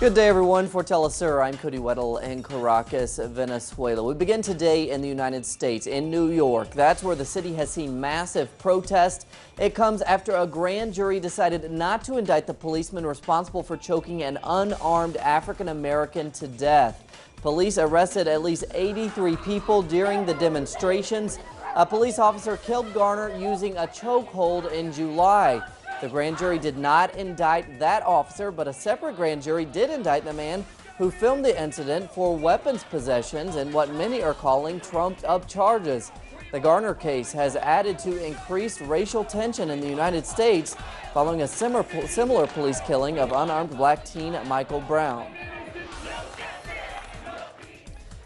Good day, everyone. For Telesur, I'm Cody Weddle in Caracas, Venezuela. We begin today in the United States, in New York. That's where the city has seen massive protest. It comes after a grand jury decided not to indict the policeman responsible for choking an unarmed African-American to death. Police arrested at least 83 people during the demonstrations. A police officer killed Garner using a chokehold in July. The grand jury did not indict that officer, but a separate grand jury did indict the man who filmed the incident for weapons possessions and what many are calling trumped-up charges. The Garner case has added to increased racial tension in the United States following a similar police killing of unarmed black teen Michael Brown.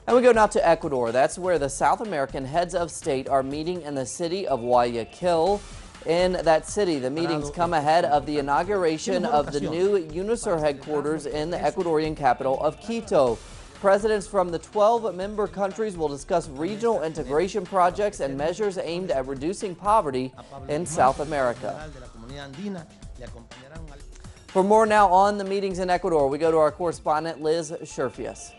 And we go now to Ecuador. That's where the South American heads of state are meeting in the city of Guayaquil. In that city, the meetings come ahead of the inauguration of the new UNISUR headquarters in the Ecuadorian capital of Quito. Presidents from the 12 member countries will discuss regional integration projects and measures aimed at reducing poverty in South America. For more now on the meetings in Ecuador, we go to our correspondent Liz Scherfius.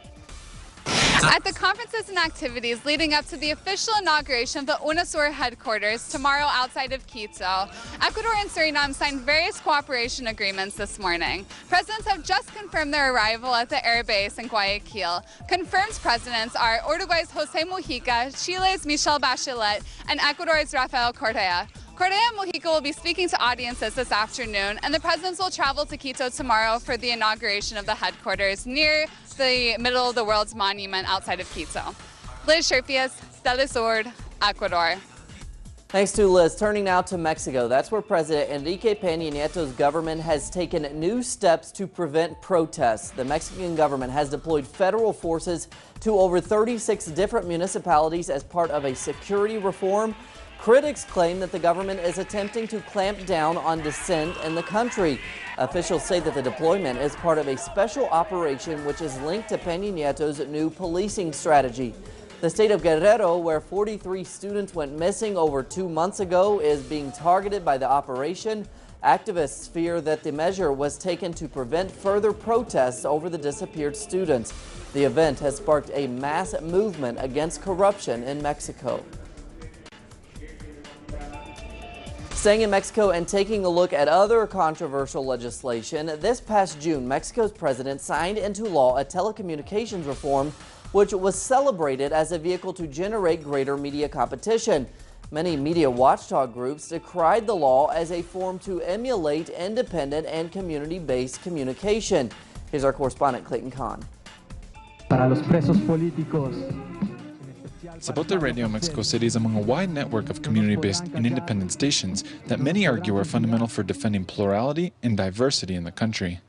At the conferences and activities leading up to the official inauguration of the UNISUR headquarters tomorrow outside of Quito, Ecuador and Suriname signed various cooperation agreements this morning. Presidents have just confirmed their arrival at the air base in Guayaquil. Confirmed presidents are Uruguay's José Mujica, Chile's Michelle Bachelet, and Ecuador's Rafael Correa. Correa and Mujica will be speaking to audiences this afternoon, and the presidents will travel to Quito tomorrow for the inauguration of the headquarters near the middle of the world's monument outside of Quito. Liz Scherfius, Telesur, Ecuador. Thanks to Liz. Turning now to Mexico. That's where President Enrique Peña Nieto's government has taken new steps to prevent protests. The Mexican government has deployed federal forces to over 36 different municipalities as part of a security reform. Critics claim that the government is attempting to clamp down on dissent in the country. Officials say that the deployment is part of a special operation which is linked to Peña Nieto's new policing strategy. The state of Guerrero, where 43 students went missing over 2 months ago, is being targeted by the operation. Activists fear that the measure was taken to prevent further protests over the disappeared students. The event has sparked a mass movement against corruption in Mexico. Staying in Mexico and taking a look at other controversial legislation, this past June, Mexico's president signed into law a telecommunications reform which was celebrated as a vehicle to generate greater media competition. Many media watchdog groups decried the law as a form to emulate independent and community-based communication. Here's our correspondent Clayton Kahn. Para los presos políticos. Zapote Radio Mexico City is among a wide network of community-based and independent stations that many argue are fundamental for defending plurality and diversity in the country.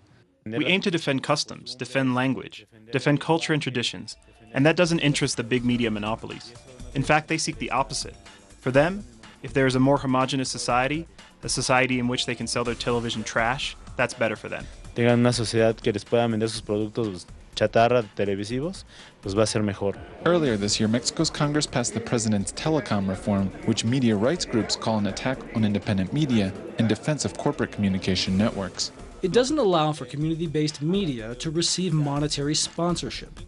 We aim to defend customs, defend language, defend culture and traditions, and that doesn't interest the big media monopolies. In fact, they seek the opposite. For them, if there is a more homogeneous society, a society in which they can sell their television trash, that's better for them. Tengan una sociedad que les pueda vender sus productos chatarra televisivos, pues va a ser mejor. Earlier this year, Mexico's Congress passed the president's telecom reform, which media rights groups call an attack on independent media in defense of corporate communication networks. It doesn't allow for community-based media to receive monetary sponsorship.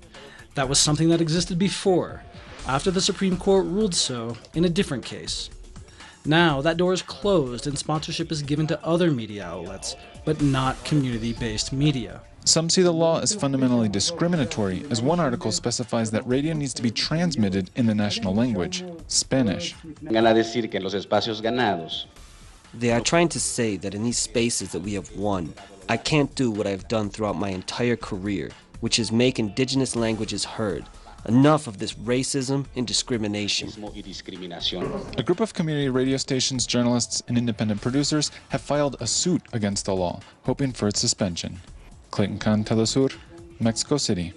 That was something that existed before, after the Supreme Court ruled so in a different case. Now, that door is closed and sponsorship is given to other media outlets, but not community-based media. Some see the law as fundamentally discriminatory, as one article specifies that radio needs to be transmitted in the national language, Spanish. They are trying to say that in these spaces that we have won, I can't do what I've done throughout my entire career, which is make indigenous languages heard. Enough of this racism and discrimination. A group of community radio stations, journalists, and independent producers have filed a suit against the law, hoping for its suspension. Clayton Kahn, Telesur, Mexico City.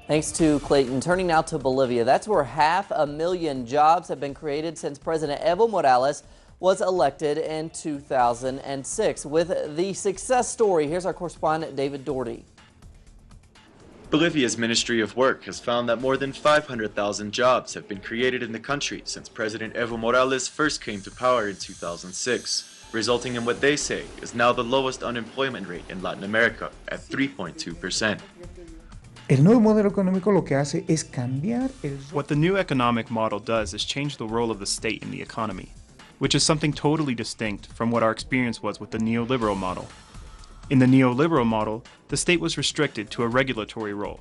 Thanks to Clayton. Turning now to Bolivia. That's where 500,000 jobs have been created since President Evo Morales was elected in 2006. With the success story, here's our correspondent David Doherty. Bolivia's Ministry of Work has found that more than 500,000 jobs have been created in the country since President Evo Morales first came to power in 2006. resulting in what they say is now the lowest unemployment rate in Latin America at 3.2%. El nuevo modelo económico lo que hace es cambiar el... What the new economic model does is change the role of the state in the economy, which is something totally distinct from what our experience was with the neoliberal model. In the neoliberal model, the state was restricted to a regulatory role.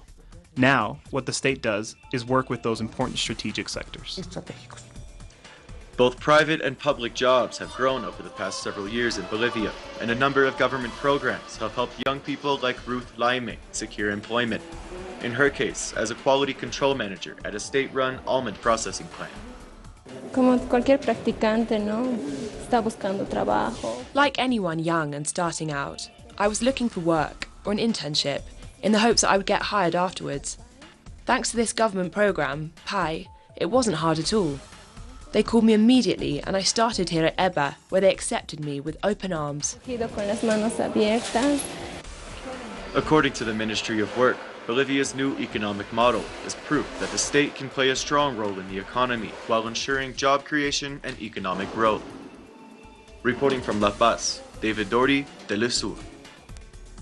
Now, what the state does is work with those important strategic sectors. estratégicos. Both private and public jobs have grown over the past several years in Bolivia, and a number of government programs have helped young people like Ruth Laime secure employment. In her case, as a quality control manager at a state-run almond processing plant. Como cualquier practicante, ¿no? Está buscando trabajo. Like anyone young and starting out, I was looking for work or an internship in the hopes that I would get hired afterwards. Thanks to this government program, PAI, it wasn't hard at all. They called me immediately and I started here at EBA, where they accepted me with open arms. Con las manos abiertas. According to the Ministry of Work, Bolivia's new economic model is proof that the state can play a strong role in the economy while ensuring job creation and economic growth. Reporting from La Paz, David Doherty, Telesur.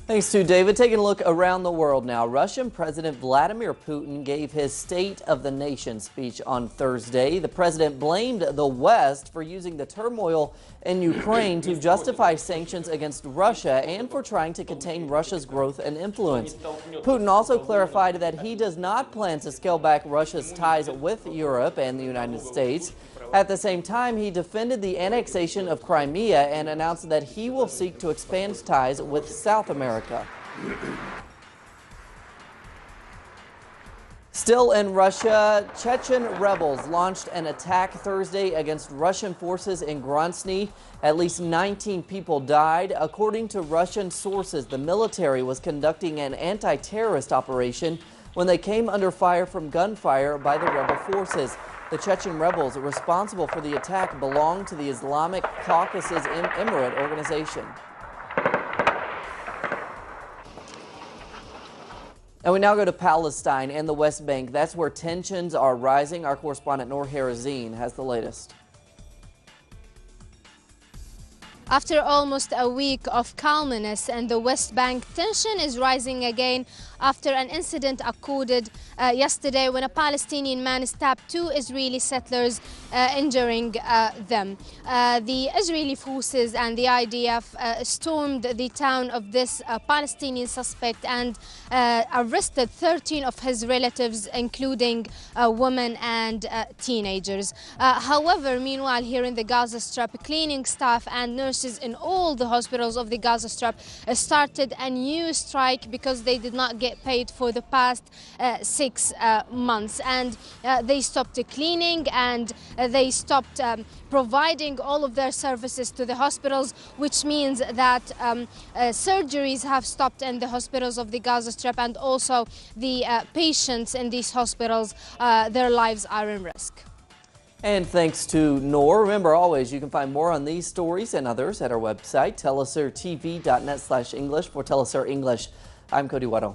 Thanks to David. Taking a look around the world now. Russian President Vladimir Putin gave his State of the Nation speech on Thursday. The president blamed the West for using the turmoil in Ukraine to justify sanctions against Russia and for trying to contain Russia's growth and influence. Putin also clarified that he does not plan to scale back Russia's ties with Europe and the United States. At the same time, he defended the annexation of Crimea and announced that he will seek to expand ties with South America. Still in Russia, Chechen rebels launched an attack Thursday against Russian forces in Grozny. At least 19 people died. According to Russian sources, the military was conducting an anti-terrorist operation when they came under fire from gunfire by the rebel forces. The Chechen rebels responsible for the attack belong to the Islamic Caucasus Emirate organization. And we now go to Palestine and the West Bank. That's where tensions are rising. Our correspondent Noor Harazin has the latest. After almost a week of calmness in the West Bank, tension is rising again after an incident occurred yesterday when a Palestinian man stabbed two Israeli settlers, injuring them. The Israeli forces and the IDF stormed the town of this Palestinian suspect and arrested 13 of his relatives, including women and teenagers. However, meanwhile, here in the Gaza Strip, cleaning staff and nurses in all the hospitals of the Gaza Strip started a new strike because they did not get paid for the past 6 months, and they stopped cleaning and they stopped providing all of their services to the hospitals, which means that surgeries have stopped in the hospitals of the Gaza Strip, and also the patients in these hospitals, their lives are in risk. And thanks to Noor. Remember, always, you can find more on these stories and others at our website, telesurtv.net/English. For Telesur English, I'm Cody Weddle.